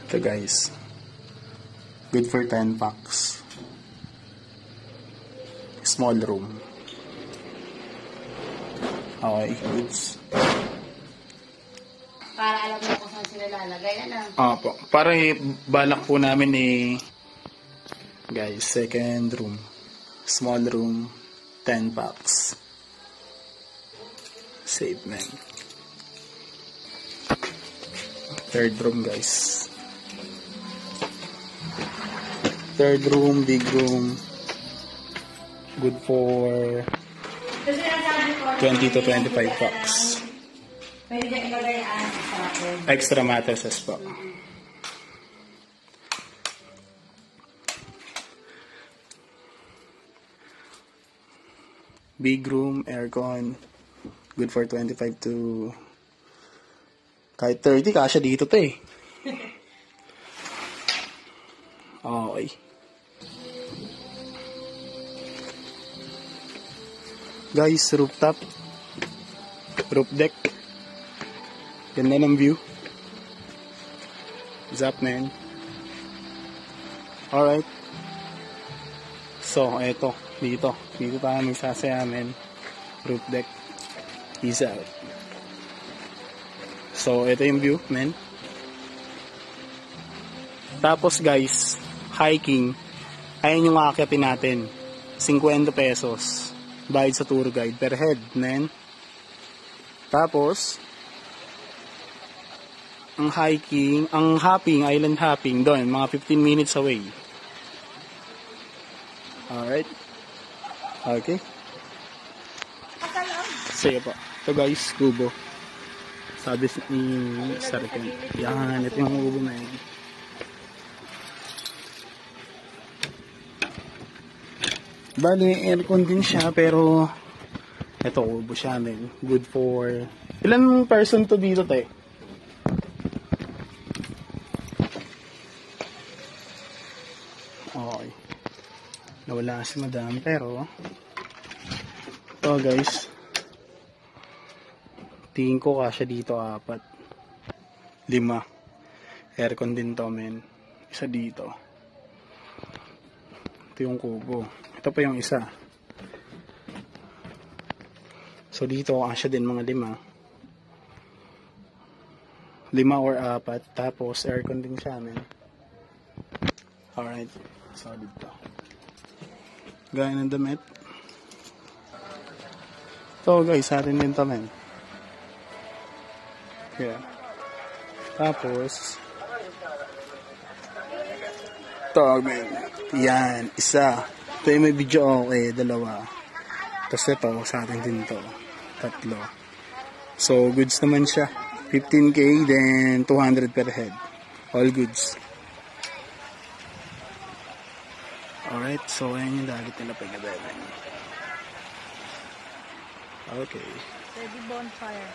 Ito guys. Good for 10 packs. Small room. Okay, goods. Para alam mo kung saan sila lalagay. Ano? Opo. Para balak po namin guys, second room. Small room, 10 packs. Save man. Third room guys. Third room, big room. Good for 20 to 25 packs. Pwede dyan ilagay ang Extra mattresses po. Big room, aircon. Good for 25 to kahit 30, kasya dito to eh. Okay. Guys, rooftop. Roof deck. Ganda ng view. What's up, man? Alright. So, eto. Dito tayo magsasayamin. Roof deck. Peace out. So, ito yung view, man. Tapos, guys, hiking. Ayan yung aakyatin natin. 50 pesos. Bayad sa tour guide per head, man. Tapos, ang hopping, island hopping, doon, mga 15 minutes away. Alright. Okay. Sige po. Ito guys, kubo. Sabi ni Sarken. Yan, ito yung kubo na yun. Bali, aircon din siya, pero ito, kubo siya, man. Good for ilan person to dito, te? Okay. Nawala si madam, pero ito guys, tingin ko kasya dito 4 5 aircon din to, men. Isa dito, ito yung kubo, ito pa yung isa, so dito kasya din mga 5 or 4, tapos aircon din siya, men. Alright, solid to. Gaya ng damit. So guys, atin din to, men. Yeah. Tapos to, men. Yan, isa. Ito yung may video, okay, 2. Tapos ito, sa atin din to. 3. So, goods naman siya. 15k, then 200 per head. All goods. Alright, so ayan yung dagat nila pagkabela. Okay. Ready bonfire.